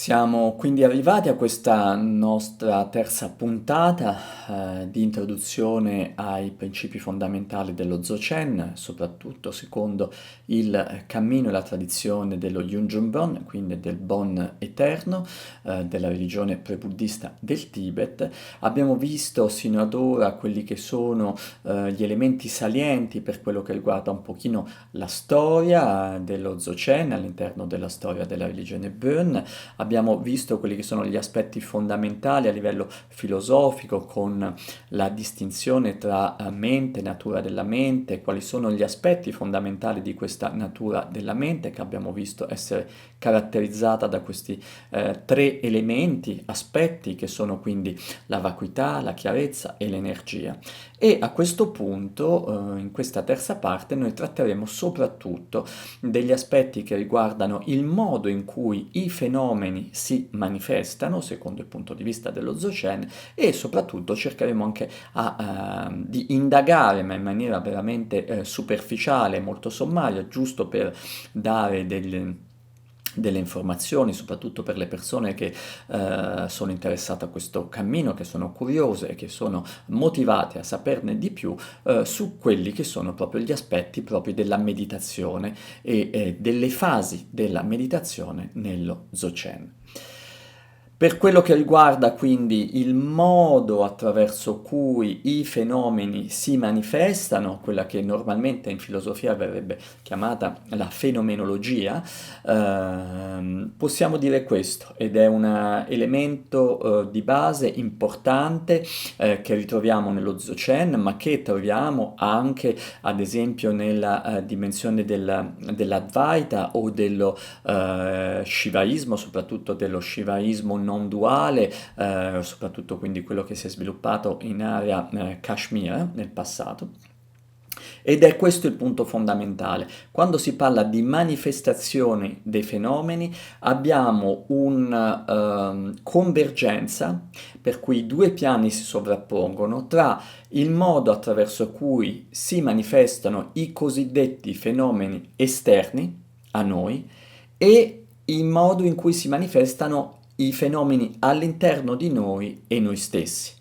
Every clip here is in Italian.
Siamo quindi arrivati a questa nostra terza puntata di introduzione ai principi fondamentali dello Dzogchen, soprattutto secondo il cammino e la tradizione dello Yunjun Bon, quindi del Bon eterno, della religione pre-buddista del Tibet. Abbiamo visto sino ad ora quelli che sono gli elementi salienti per quello che riguarda un pochino la storia dello Dzogchen all'interno della storia della religione Bon. Abbiamo visto quelli che sono gli aspetti fondamentali a livello filosofico con la distinzione tra mente, natura della mente, quali sono gli aspetti fondamentali di questa natura della mente che abbiamo visto essere caratterizzata da questi tre elementi, aspetti che sono quindi la vacuità, la chiarezza e l'energia. E a questo punto, in questa terza parte, noi tratteremo soprattutto degli aspetti che riguardano il modo in cui i fenomeni si manifestano, secondo il punto di vista dello Dzogchen, e soprattutto cercheremo anche di indagare, ma in maniera veramente superficiale, molto sommaria, giusto per dare delle informazioni, soprattutto per le persone che sono interessate a questo cammino, che sono curiose e che sono motivate a saperne di più su quelli che sono proprio gli aspetti proprio della meditazione e delle fasi della meditazione nello Dzogchen. Per quello che riguarda quindi il modo attraverso cui i fenomeni si manifestano, quella che normalmente in filosofia verrebbe chiamata la fenomenologia, possiamo dire questo, ed è un elemento di base importante che ritroviamo nello Dzogchen, ma che troviamo anche ad esempio nella dimensione dell'Advaita o dello shivaismo, soprattutto dello shivaismo non duale, soprattutto quindi quello che si è sviluppato in area Kashmir nel passato. Ed è questo il punto fondamentale. Quando si parla di manifestazione dei fenomeni abbiamo una convergenza per cui due piani si sovrappongono tra il modo attraverso cui si manifestano i cosiddetti fenomeni esterni a noi e il modo in cui si manifestano i fenomeni all'interno di noi e noi stessi.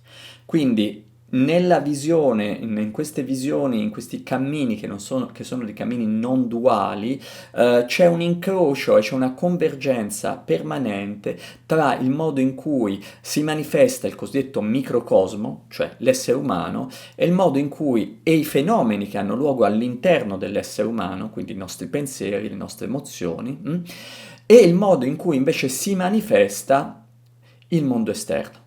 Quindi nella visione, in queste visioni, in questi cammini che sono dei cammini non duali, c'è un incrocio e c'è una convergenza permanente tra il modo in cui si manifesta il cosiddetto microcosmo, cioè l'essere umano, e il modo in cui e i fenomeni che hanno luogo all'interno dell'essere umano, quindi i nostri pensieri, le nostre emozioni, e il modo in cui invece si manifesta il mondo esterno.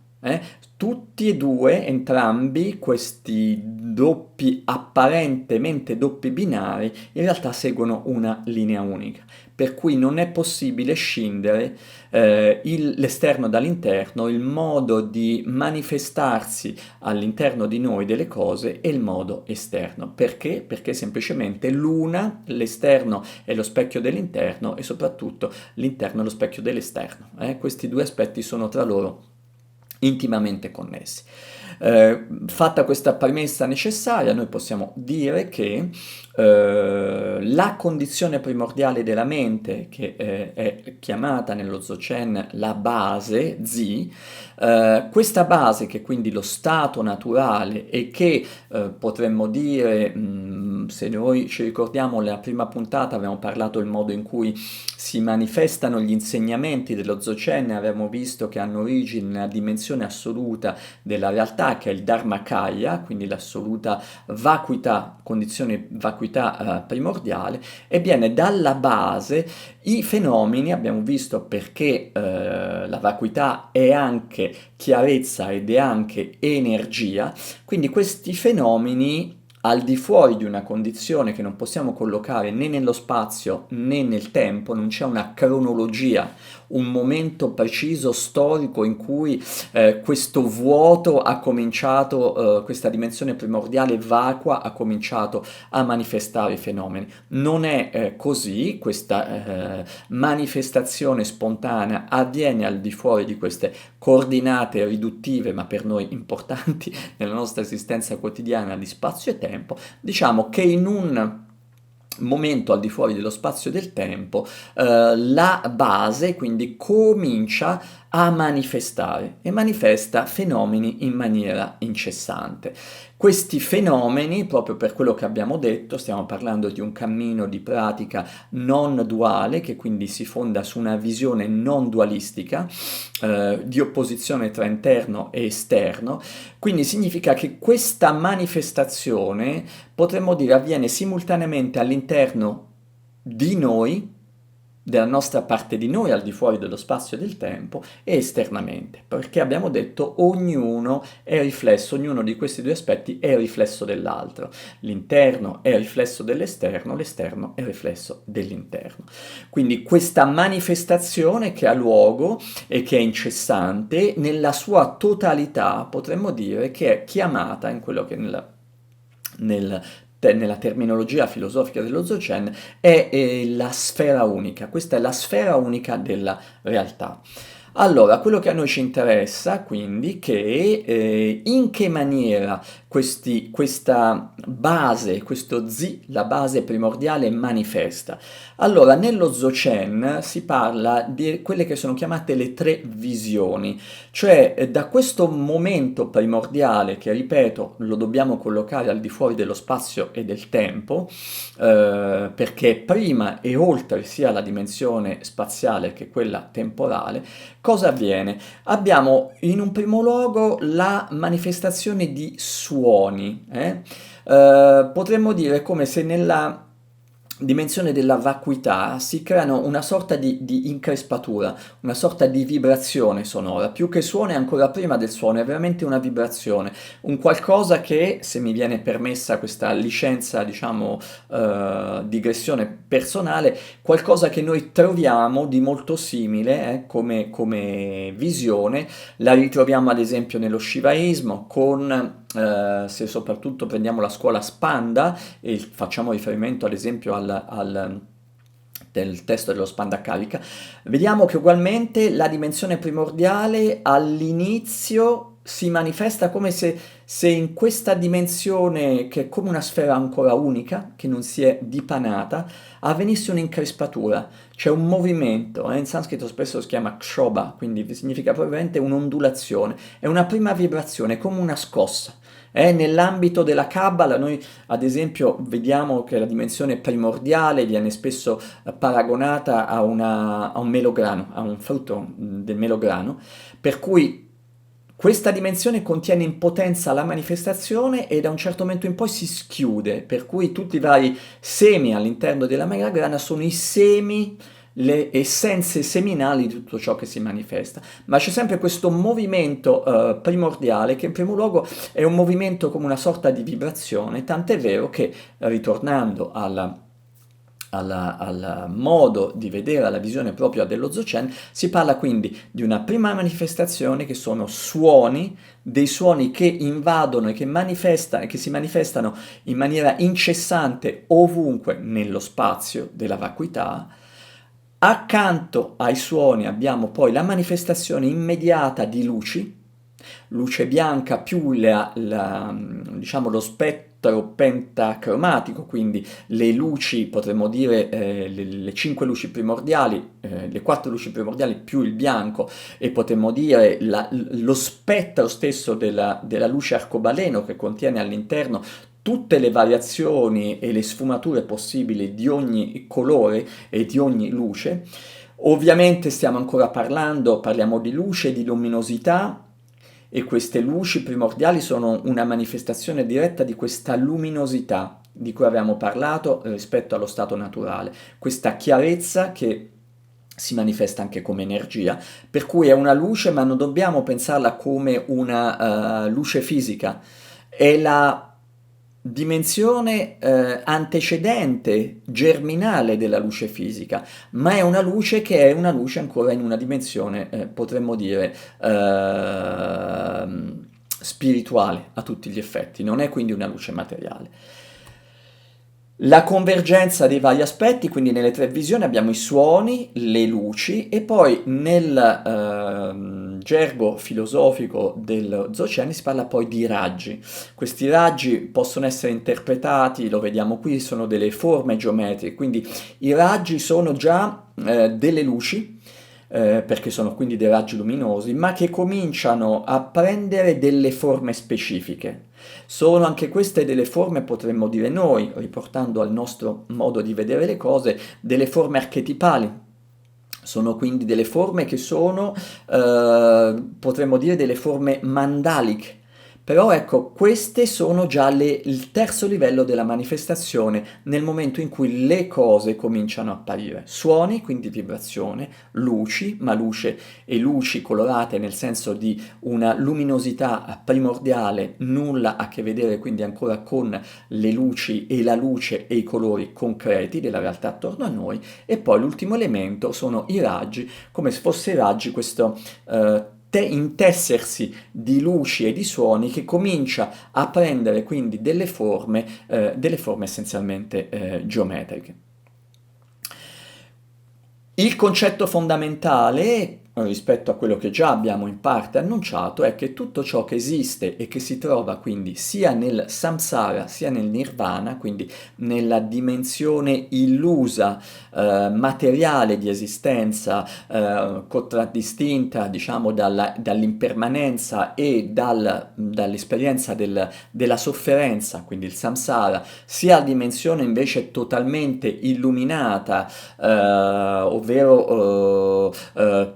Tutti e due, entrambi, questi doppi, apparentemente doppi binari, in realtà seguono una linea unica, per cui non è possibile scindere l'esterno dall'interno, il modo di manifestarsi all'interno di noi delle cose e il modo esterno. Perché? Perché semplicemente l'una, l'esterno è lo specchio dell'interno e soprattutto l'interno è lo specchio dell'esterno. Questi due aspetti sono tra loro intimamente connessi. Fatta questa premessa necessaria, noi possiamo dire che la condizione primordiale della mente, che è chiamata nello Dzogchen la base, Zi, questa base che è quindi lo stato naturale e che potremmo dire, se noi ci ricordiamo nella prima puntata abbiamo parlato del modo in cui si manifestano gli insegnamenti dello Dzogchen, abbiamo visto che hanno origine nella dimensione assoluta della realtà che è il Dharmakaya, quindi l'assoluta vacuità, condizione vacuità primordiale. Ebbene, dalla base i fenomeni, abbiamo visto perché la vacuità è anche chiarezza ed è anche energia, quindi questi fenomeni al di fuori di una condizione che non possiamo collocare né nello spazio né nel tempo, non c'è una cronologia, un momento preciso storico in cui questo vuoto ha cominciato, questa dimensione primordiale vacua ha cominciato a manifestare i fenomeni. Non è così, questa manifestazione spontanea avviene al di fuori di queste coordinate riduttive, ma per noi importanti nella nostra esistenza quotidiana di spazio e tempo. Diciamo che in un momento al di fuori dello spazio e del tempo, la base quindi comincia a manifestare e manifesta fenomeni in maniera incessante. Questi fenomeni, proprio per quello che abbiamo detto, stiamo parlando di un cammino di pratica non duale, che quindi si fonda su una visione non dualistica, di opposizione tra interno e esterno, quindi significa che questa manifestazione, potremmo dire, avviene simultaneamente all'interno di noi, della nostra parte di noi al di fuori dello spazio e del tempo, e esternamente, perché abbiamo detto ognuno è riflesso, ognuno di questi due aspetti è riflesso dell'altro. L'interno è riflesso dell'esterno, l'esterno è riflesso dell'interno. Quindi questa manifestazione che ha luogo e che è incessante, nella sua totalità potremmo dire che è chiamata in quello che nel nella terminologia filosofica dello Dzogchen è la sfera unica, questa è la sfera unica della realtà. Allora, quello che a noi ci interessa quindi che in che maniera questa base, questo Zi, la base primordiale, manifesta. Allora, nello Dzogchen si parla di quelle che sono chiamate le tre visioni, cioè da questo momento primordiale che, ripeto, lo dobbiamo collocare al di fuori dello spazio e del tempo, perché prima e oltre sia la dimensione spaziale che quella temporale, cosa avviene? Abbiamo in un primo luogo la manifestazione di suoni, potremmo dire come se nella dimensione della vacuità si creano una sorta di increspatura, una sorta di vibrazione sonora, più che suono è ancora prima del suono, è veramente una vibrazione, un qualcosa che, se mi viene permessa questa licenza, diciamo, digressione personale, qualcosa che noi troviamo di molto simile, come visione, la ritroviamo ad esempio nello Shivaismo con se soprattutto prendiamo la scuola Spanda e facciamo riferimento ad esempio del testo dello Spandakarika, vediamo che ugualmente la dimensione primordiale all'inizio si manifesta come se in questa dimensione, che è come una sfera ancora unica, che non si è dipanata, avvenisse un'increspatura, c'è un movimento, in sanscrito spesso si chiama kshoba, quindi significa probabilmente un'ondulazione, è una prima vibrazione, come una scossa. Nell'ambito della Kabbalah noi ad esempio vediamo che la dimensione primordiale viene spesso paragonata a un melograno, a un frutto del melograno, per cui questa dimensione contiene in potenza la manifestazione e da un certo momento in poi si schiude, per cui tutti i vari semi all'interno della melagrana sono i semi, le essenze seminali di tutto ciò che si manifesta. Ma c'è sempre questo movimento primordiale che in primo luogo è un movimento come una sorta di vibrazione, tant'è vero che ritornando al modo di vedere, alla visione propria dello Dzogchen, si parla quindi di una prima manifestazione che sono suoni, dei suoni che invadono e che manifestano e che si manifestano in maniera incessante ovunque nello spazio della vacuità. Accanto ai suoni abbiamo poi la manifestazione immediata di luci, luce bianca più diciamo, lo spettro pentacromatico, quindi le luci, potremmo dire le cinque luci primordiali, le quattro luci primordiali più il bianco, e potremmo dire lo spettro stesso della luce arcobaleno che contiene all'interno tutte le variazioni e le sfumature possibili di ogni colore e di ogni luce. Ovviamente stiamo ancora parliamo di luce e di luminosità, e queste luci primordiali sono una manifestazione diretta di questa luminosità di cui avevamo parlato rispetto allo stato naturale, questa chiarezza che si manifesta anche come energia, per cui è una luce, ma non dobbiamo pensarla come una luce fisica, è la dimensione antecedente, germinale della luce fisica, ma è una luce che è una luce ancora in una dimensione, potremmo dire, spirituale a tutti gli effetti, non è quindi una luce materiale. La convergenza dei vari aspetti, quindi nelle tre visioni abbiamo i suoni, le luci e poi gergo filosofico dello Dzogchen si parla poi di raggi. Questi raggi possono essere interpretati, lo vediamo qui, sono delle forme geometriche, quindi i raggi sono già delle luci, perché sono quindi dei raggi luminosi, ma che cominciano a prendere delle forme specifiche. Sono anche queste delle forme, potremmo dire noi, riportando al nostro modo di vedere le cose, delle forme archetipali. Sono quindi delle forme che sono, potremmo dire, delle forme mandaliche. Però ecco, queste sono già il terzo livello della manifestazione nel momento in cui le cose cominciano a apparire. Suoni, quindi vibrazione, luci, ma luce e luci colorate nel senso di una luminosità primordiale, nulla a che vedere quindi ancora con le luci e la luce e i colori concreti della realtà attorno a noi, e poi l'ultimo elemento sono i raggi, come se fosse i raggi questo intessersi di luci e di suoni che comincia a prendere quindi delle forme essenzialmente geometriche. Il concetto fondamentale rispetto a quello che già abbiamo in parte annunciato è che tutto ciò che esiste e che si trova quindi sia nel samsara sia nel nirvana, quindi nella dimensione illusa, materiale di esistenza, contraddistinta diciamo dall'impermanenza e dall'esperienza della sofferenza, quindi il samsara, sia la dimensione invece totalmente illuminata, ovvero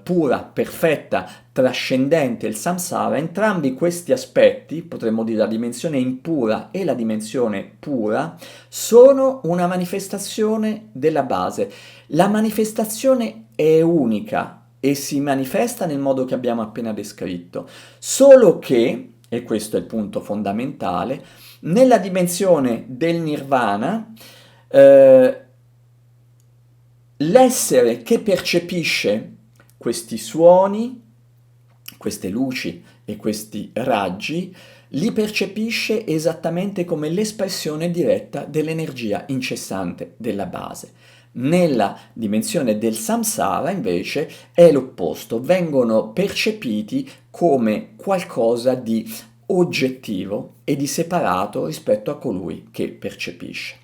pura, perfetta, trascendente, il samsara, entrambi questi aspetti, potremmo dire la dimensione impura e la dimensione pura, sono una manifestazione della base. La manifestazione è unica e si manifesta nel modo che abbiamo appena descritto, solo che, e questo è il punto fondamentale, nella dimensione del nirvana, l'essere che percepisce questi suoni, queste luci e questi raggi, li percepisce esattamente come l'espressione diretta dell'energia incessante della base. Nella dimensione del samsara invece è l'opposto, vengono percepiti come qualcosa di oggettivo e di separato rispetto a colui che percepisce.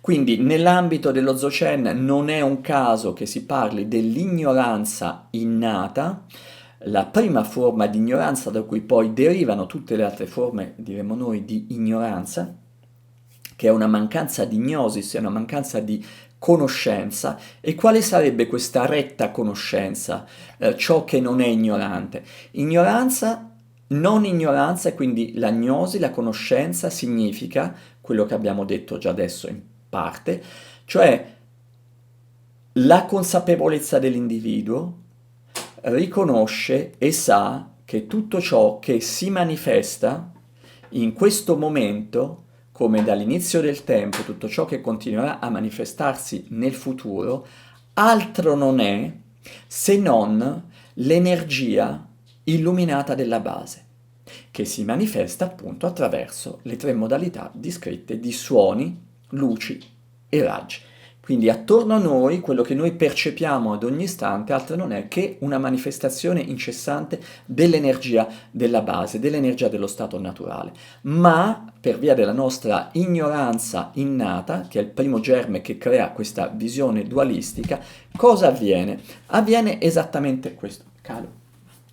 Quindi nell'ambito dello Dzogchen non è un caso che si parli dell'ignoranza innata, la prima forma di ignoranza da cui poi derivano tutte le altre forme, diremmo noi, di ignoranza, che è una mancanza di gnosis, è una mancanza di conoscenza. E quale sarebbe questa retta conoscenza, ciò che non è ignorante? Ignoranza, non ignoranza, e quindi la gnosi, la conoscenza, significa quello che abbiamo detto già adesso in parte, cioè la consapevolezza dell'individuo riconosce e sa che tutto ciò che si manifesta in questo momento, come dall'inizio del tempo, tutto ciò che continuerà a manifestarsi nel futuro, altro non è se non l'energia illuminata della base, che si manifesta appunto attraverso le tre modalità descritte di suoni, luci e raggi. Quindi attorno a noi quello che noi percepiamo ad ogni istante altro non è che una manifestazione incessante dell'energia della base, dell'energia dello stato naturale. Ma per via della nostra ignoranza innata, che è il primo germe che crea questa visione dualistica, cosa avviene? Avviene esattamente questo. Calo,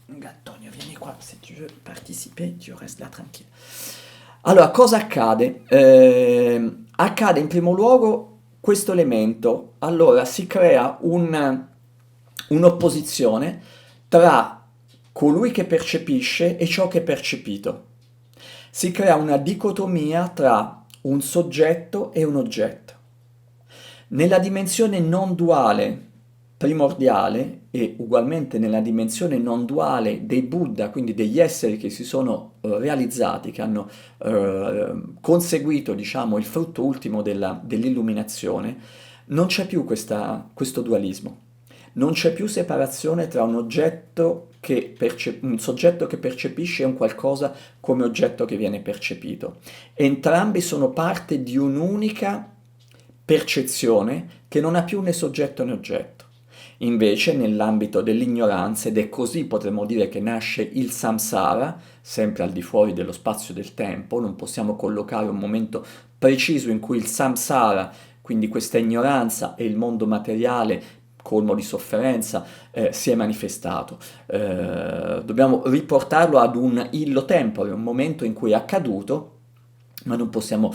Antonio, vieni qua, se tu veux participer, tu restes là tranquille. Allora, cosa accade? Accade in primo luogo questo elemento. Allora si crea un'opposizione tra colui che percepisce e ciò che è percepito. Si crea una dicotomia tra un soggetto e un oggetto. Nella dimensione non duale primordiale e ugualmente nella dimensione non duale dei Buddha, quindi degli esseri che si sono realizzati, che hanno conseguito, diciamo, il frutto ultimo dell'illuminazione, non c'è più questo dualismo, non c'è più separazione tra un soggetto che percepisce e un qualcosa come oggetto che viene percepito. Entrambi sono parte di un'unica percezione che non ha più né soggetto né oggetto. Invece nell'ambito dell'ignoranza, ed è così potremmo dire che nasce il samsara, sempre al di fuori dello spazio del tempo, non possiamo collocare un momento preciso in cui il samsara, quindi questa ignoranza e il mondo materiale colmo di sofferenza, si è manifestato. Dobbiamo riportarlo ad un illo tempore, un momento in cui è accaduto, ma non possiamo,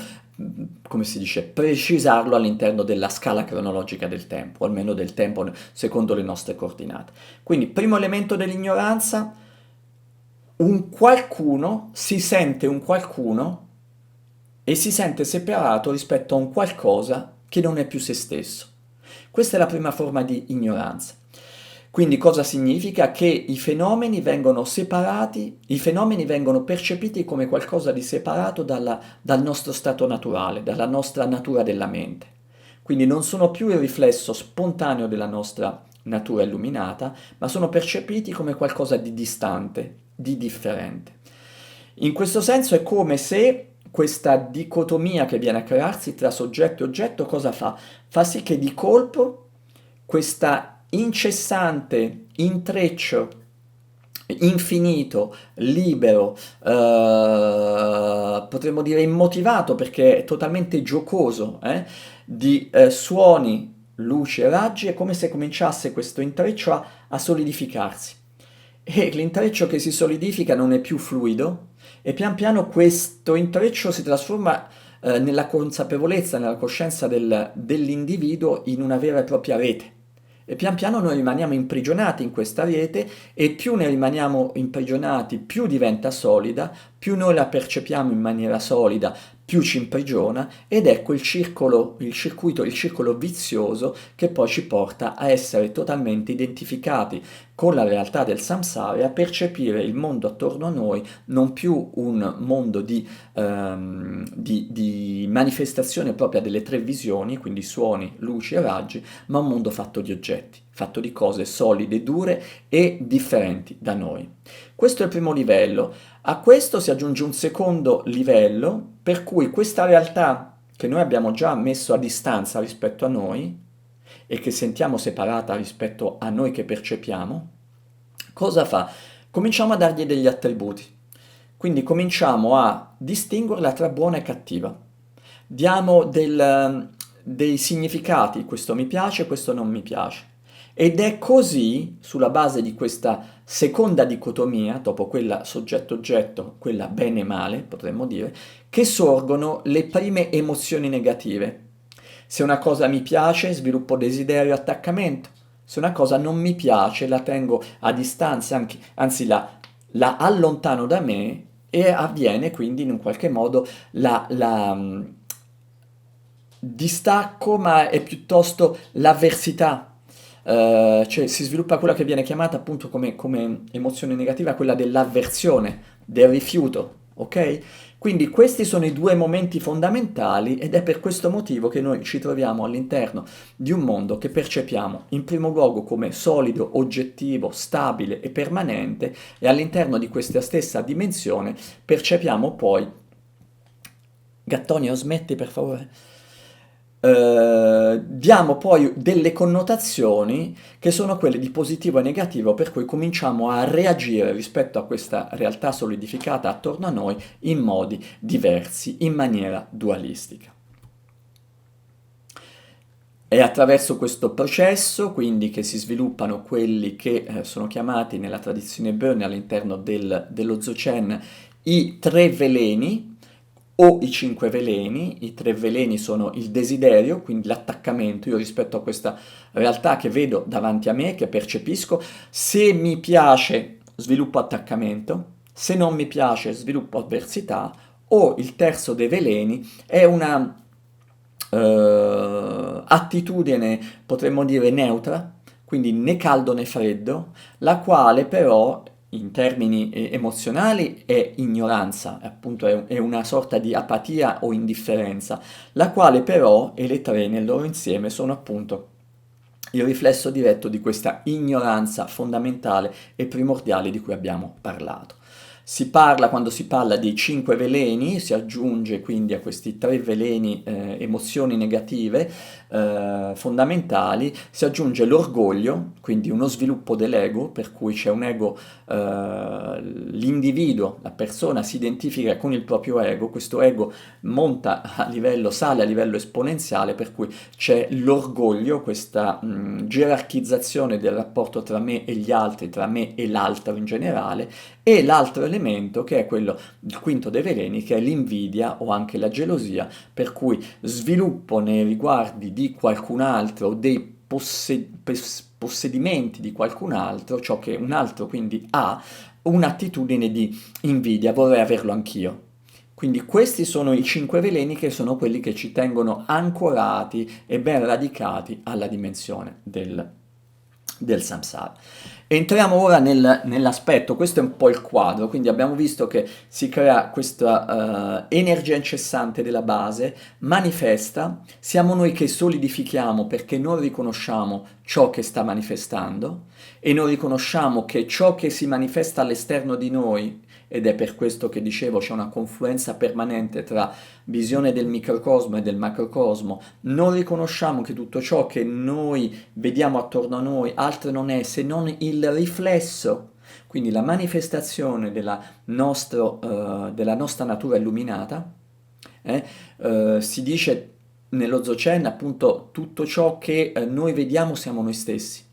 come si dice, precisarlo all'interno della scala cronologica del tempo, o almeno del tempo secondo le nostre coordinate. Quindi, primo elemento dell'ignoranza, un qualcuno si sente un qualcuno e si sente separato rispetto a un qualcosa che non è più se stesso. Questa è la prima forma di ignoranza. Quindi cosa significa? Che i fenomeni vengono separati, i fenomeni vengono percepiti come qualcosa di separato dal nostro stato naturale, dalla nostra natura della mente. Quindi non sono più il riflesso spontaneo della nostra natura illuminata, ma sono percepiti come qualcosa di distante, di differente. In questo senso è come se questa dicotomia che viene a crearsi tra soggetto e oggetto cosa fa? Fa sì che di colpo questa incessante intreccio infinito, libero, potremmo dire immotivato perché è totalmente giocoso, di suoni, luci e raggi, è come se cominciasse questo intreccio a solidificarsi. E l'intreccio che si solidifica non è più fluido e pian piano questo intreccio si trasforma nella consapevolezza, nella coscienza dell'individuo in una vera e propria rete. E pian piano noi rimaniamo imprigionati in questa rete e più ne rimaniamo imprigionati, più diventa solida, più noi la percepiamo in maniera solida, più ci imprigiona ed ecco il circolo, il circuito, il circolo vizioso che poi ci porta a essere totalmente identificati con la realtà del samsara e a percepire il mondo attorno a noi non più un mondo di manifestazione propria delle tre visioni, quindi suoni, luci e raggi, ma un mondo fatto di oggetti, fatto di cose solide, dure e differenti da noi. Questo è il primo livello. A questo si aggiunge un secondo livello per cui questa realtà che noi abbiamo già messo a distanza rispetto a noi e che sentiamo separata rispetto a noi che percepiamo, cosa fa? Cominciamo a dargli degli attributi. Quindi cominciamo a distinguerla tra buona e cattiva. Diamo dei significati, questo mi piace, questo non mi piace. Ed è così, sulla base di questa seconda dicotomia, dopo quella soggetto-oggetto, quella bene e male, potremmo dire, che sorgono le prime emozioni negative. Se una cosa mi piace, sviluppo desiderio e attaccamento. Se una cosa non mi piace, la tengo a distanza, anzi la allontano da me e avviene quindi in un qualche modo la distacco, ma è piuttosto l'avversità. Cioè si sviluppa quella che viene chiamata appunto come emozione negativa, quella dell'avversione, del rifiuto, ok? Quindi questi sono i due momenti fondamentali ed è per questo motivo che noi ci troviamo all'interno di un mondo che percepiamo in primo luogo come solido, oggettivo, stabile e permanente e all'interno di questa stessa dimensione percepiamo poi... Gattonio, smetti per favore. Diamo poi delle connotazioni che sono quelle di positivo e negativo, per cui cominciamo a reagire rispetto a questa realtà solidificata attorno a noi in modi diversi, in maniera dualistica. È attraverso questo processo, quindi, che si sviluppano quelli che sono chiamati nella tradizione Bön all'interno dello Dzogchen i tre veleni, o i cinque veleni. I tre veleni sono il desiderio, quindi l'attaccamento, io rispetto a questa realtà che vedo davanti a me, che percepisco, se mi piace sviluppo attaccamento, se non mi piace sviluppo avversità, o il terzo dei veleni è una attitudine, potremmo dire, neutra, quindi né caldo né freddo, la quale però in termini emozionali è ignoranza, appunto è una sorta di apatia o indifferenza, la quale però, e le tre nel loro insieme, sono appunto il riflesso diretto di questa ignoranza fondamentale e primordiale di cui abbiamo parlato. Quando si parla dei cinque veleni, si aggiunge quindi a questi tre veleni, emozioni negative, fondamentali, si aggiunge l'orgoglio, quindi uno sviluppo dell'ego, per cui c'è un ego, l'individuo, la persona si identifica con il proprio ego, questo ego sale a livello esponenziale, per cui c'è l'orgoglio, questa gerarchizzazione del rapporto tra me e gli altri, tra me e l'altro in generale, e l'altro elemento che è quello, il quinto dei veleni, che è l'invidia o anche la gelosia, per cui sviluppo nei riguardi di qualcun altro o dei possedimenti di qualcun altro, ciò che un altro quindi ha, un'attitudine di invidia, vorrei averlo anch'io. Quindi questi sono i cinque veleni che sono quelli che ci tengono ancorati e ben radicati alla dimensione del samsara. Entriamo ora nell'aspetto, questo è un po' il quadro, quindi abbiamo visto che si crea questa energia incessante della base, manifesta, siamo noi che solidifichiamo perché non riconosciamo ciò che sta manifestando e non riconosciamo che ciò che si manifesta all'esterno di noi, ed è per questo che dicevo c'è una confluenza permanente tra visione del microcosmo e del macrocosmo, non riconosciamo che tutto ciò che noi vediamo attorno a noi altro non è se non il riflesso, quindi la manifestazione della nostra natura illuminata. Si dice nello Dzogchen appunto tutto ciò che noi vediamo siamo noi stessi.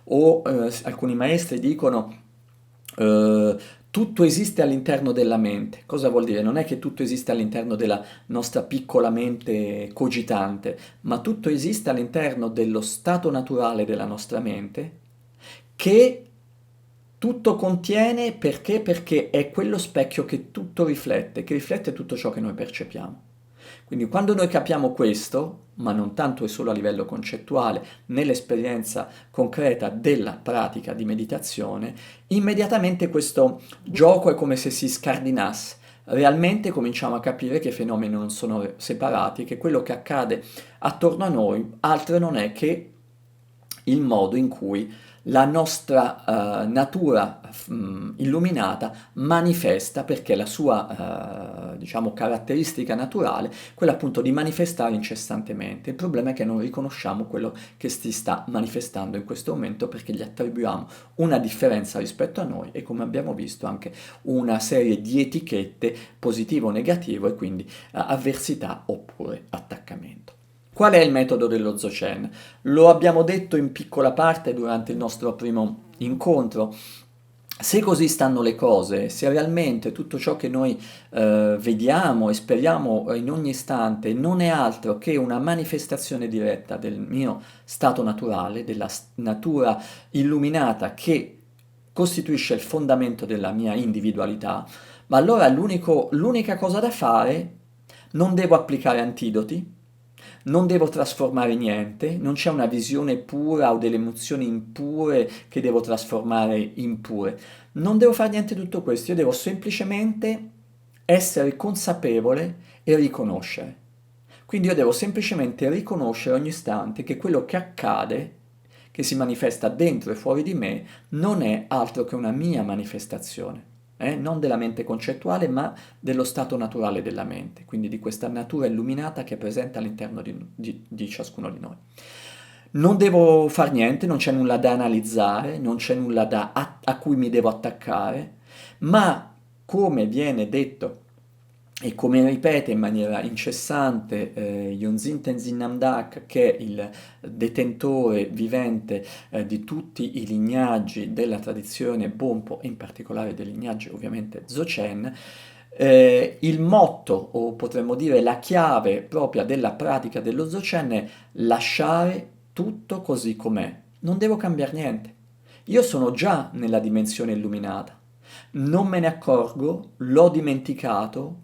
O alcuni maestri dicono eh, tutto esiste all'interno della mente. Cosa vuol dire? Non è che tutto esiste all'interno della nostra piccola mente cogitante, ma tutto esiste all'interno dello stato naturale della nostra mente che tutto contiene perché? Perché è quello specchio che tutto riflette, che riflette tutto ciò che noi percepiamo. Quindi quando noi capiamo questo, ma non tanto e solo a livello concettuale, nell'esperienza concreta della pratica di meditazione, immediatamente questo gioco è come se si scardinasse. Realmente cominciamo a capire che i fenomeni non sono separati, che quello che accade attorno a noi altro non è che il modo in cui la nostra natura illuminata manifesta, perché la sua diciamo caratteristica naturale, quella appunto di manifestare incessantemente. Il problema è che non riconosciamo quello che si sta manifestando in questo momento perché gli attribuiamo una differenza rispetto a noi e, come abbiamo visto, anche una serie di etichette positivo o negativo, e quindi avversità oppure attaccamento. Qual è il metodo dello Dzogchen? Lo abbiamo detto in piccola parte durante il nostro primo incontro. Se così stanno le cose, se realmente tutto ciò che noi vediamo e speriamo in ogni istante non è altro che una manifestazione diretta del mio stato naturale, della natura illuminata che costituisce il fondamento della mia individualità, ma allora l'unica cosa da fare, non devo applicare antidoti, non devo trasformare niente, non c'è una visione pura o delle emozioni impure che devo trasformare in pure. Non devo fare niente di tutto questo, io devo semplicemente essere consapevole e riconoscere. Quindi io devo semplicemente riconoscere ogni istante che quello che accade, che si manifesta dentro e fuori di me, non è altro che una mia manifestazione. Non della mente concettuale, ma dello stato naturale della mente, quindi di questa natura illuminata che è presente all'interno di ciascuno di noi. Non devo fare niente, non c'è nulla da analizzare, non c'è nulla a cui mi devo attaccare, ma come viene detto e come ripete in maniera incessante Yonzin Tenzin Namdak, che è il detentore vivente di tutti i lignaggi della tradizione Bonpo, in particolare dei lignaggi ovviamente Dzogchen, il motto, o potremmo dire la chiave propria della pratica dello Dzogchen è lasciare tutto così com'è. Non devo cambiare niente. Io sono già nella dimensione illuminata. Non me ne accorgo, l'ho dimenticato.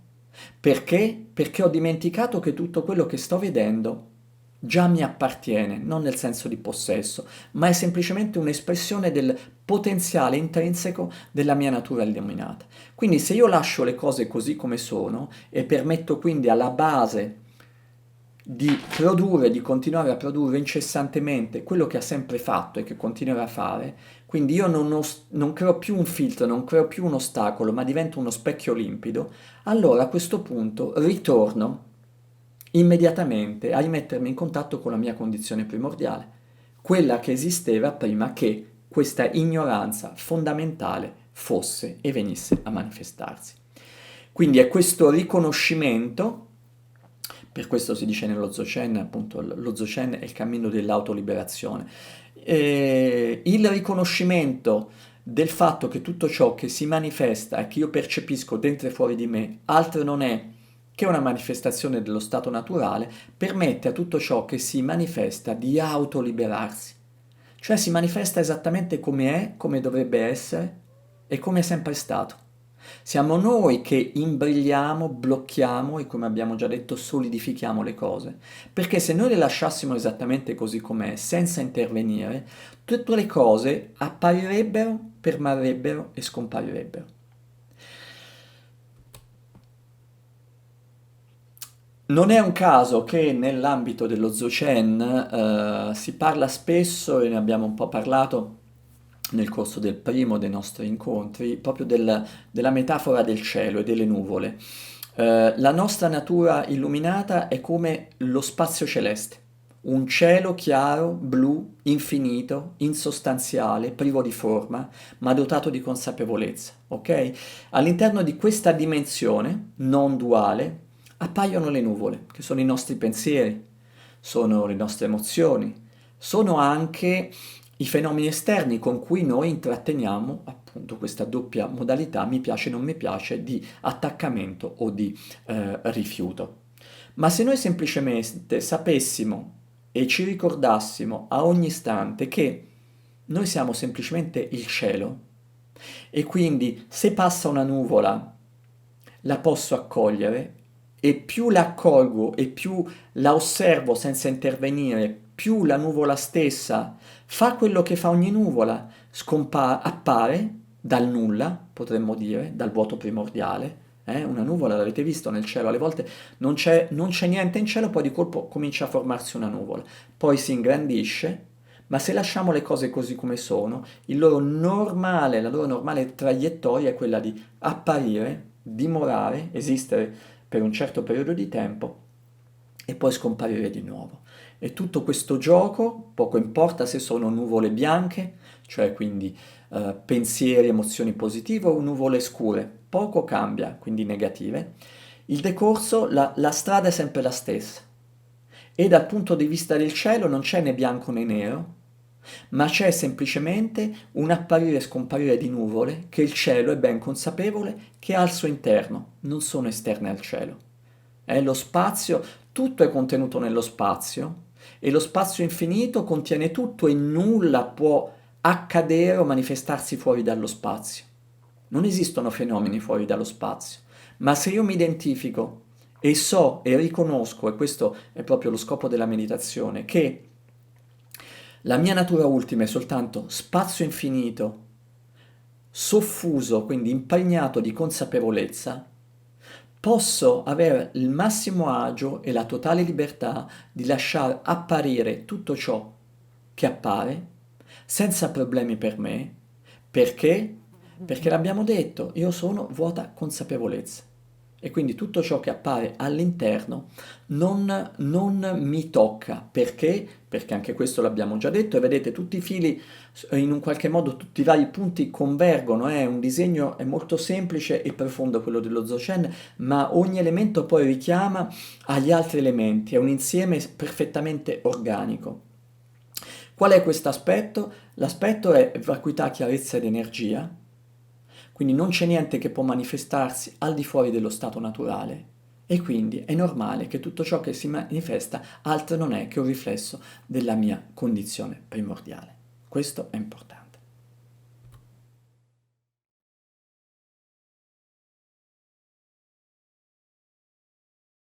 Perché? Perché ho dimenticato che tutto quello che sto vedendo già mi appartiene, non nel senso di possesso, ma è semplicemente un'espressione del potenziale intrinseco della mia natura illuminata. Quindi se io lascio le cose così come sono e permetto quindi alla base di produrre, di continuare a produrre incessantemente quello che ha sempre fatto e che continuerà a fare, quindi io non creo più un filtro, non creo più un ostacolo, ma divento uno specchio limpido, allora a questo punto ritorno immediatamente a rimettermi in contatto con la mia condizione primordiale, quella che esisteva prima che questa ignoranza fondamentale fosse e venisse a manifestarsi. Quindi è questo riconoscimento, per questo si dice nello Dzogchen, appunto, lo Dzogchen è il cammino dell'autoliberazione. Il riconoscimento del fatto che tutto ciò che si manifesta e che io percepisco dentro e fuori di me altro non è che una manifestazione dello stato naturale, permette a tutto ciò che si manifesta di autoliberarsi. Cioè si manifesta esattamente come è, come dovrebbe essere e come è sempre stato. Siamo noi che imbrigliamo, blocchiamo e, come abbiamo già detto, solidifichiamo le cose. Perché se noi le lasciassimo esattamente così com'è, senza intervenire, tutte le cose apparirebbero, permarrebbero e scomparirebbero. Non è un caso che nell'ambito dello Dzogchen si parla spesso, e ne abbiamo un po' parlato nel corso del primo dei nostri incontri, proprio della metafora del cielo e delle nuvole. La nostra natura illuminata è come lo spazio celeste, un cielo chiaro, blu, infinito, insostanziale, privo di forma, ma dotato di consapevolezza, ok? All'interno di questa dimensione non duale appaiono le nuvole, che sono i nostri pensieri, sono le nostre emozioni, sono anche i fenomeni esterni con cui noi intratteniamo appunto questa doppia modalità mi piace non mi piace di attaccamento o di rifiuto. Ma se noi semplicemente sapessimo e ci ricordassimo a ogni istante che noi siamo semplicemente il cielo e quindi se passa una nuvola la posso accogliere e più la accolgo e più la osservo senza intervenire, più la nuvola stessa fa quello che fa ogni nuvola, appare dal nulla, potremmo dire, dal vuoto primordiale. Una nuvola, l'avete visto nel cielo, alle volte non c'è niente in cielo, poi di colpo comincia a formarsi una nuvola, poi si ingrandisce, ma se lasciamo le cose così come sono, la loro normale traiettoria è quella di apparire, dimorare, esistere per un certo periodo di tempo e poi scomparire di nuovo. E tutto questo gioco, poco importa se sono nuvole bianche, cioè quindi pensieri, emozioni positive o nuvole scure, poco cambia, quindi negative. Il decorso, la strada è sempre la stessa. E dal punto di vista del cielo non c'è né bianco né nero, ma c'è semplicemente un apparire e scomparire di nuvole che il cielo è ben consapevole che ha al suo interno, non sono esterne al cielo. È lo spazio, tutto è contenuto nello spazio e lo spazio infinito contiene tutto e nulla può accadere o manifestarsi fuori dallo spazio. Non esistono fenomeni fuori dallo spazio, ma se io mi identifico e so e riconosco, e questo è proprio lo scopo della meditazione, che la mia natura ultima è soltanto spazio infinito, soffuso, quindi impregnato di consapevolezza, posso avere il massimo agio e la totale libertà di lasciare apparire tutto ciò che appare senza problemi per me. Perché? Perché l'abbiamo detto, io sono vuota consapevolezza. E quindi tutto ciò che appare all'interno non mi tocca. Perché? Perché anche questo l'abbiamo già detto e vedete tutti i fili in un qualche modo tutti i vari punti convergono, è un disegno è molto semplice e profondo quello dello Dzogchen, ma ogni elemento poi richiama agli altri elementi, è un insieme perfettamente organico. Qual è questo aspetto? L'aspetto è vacuità, chiarezza ed energia, quindi non c'è niente che può manifestarsi al di fuori dello stato naturale e quindi è normale che tutto ciò che si manifesta altro non è che un riflesso della mia condizione primordiale. Questo è importante.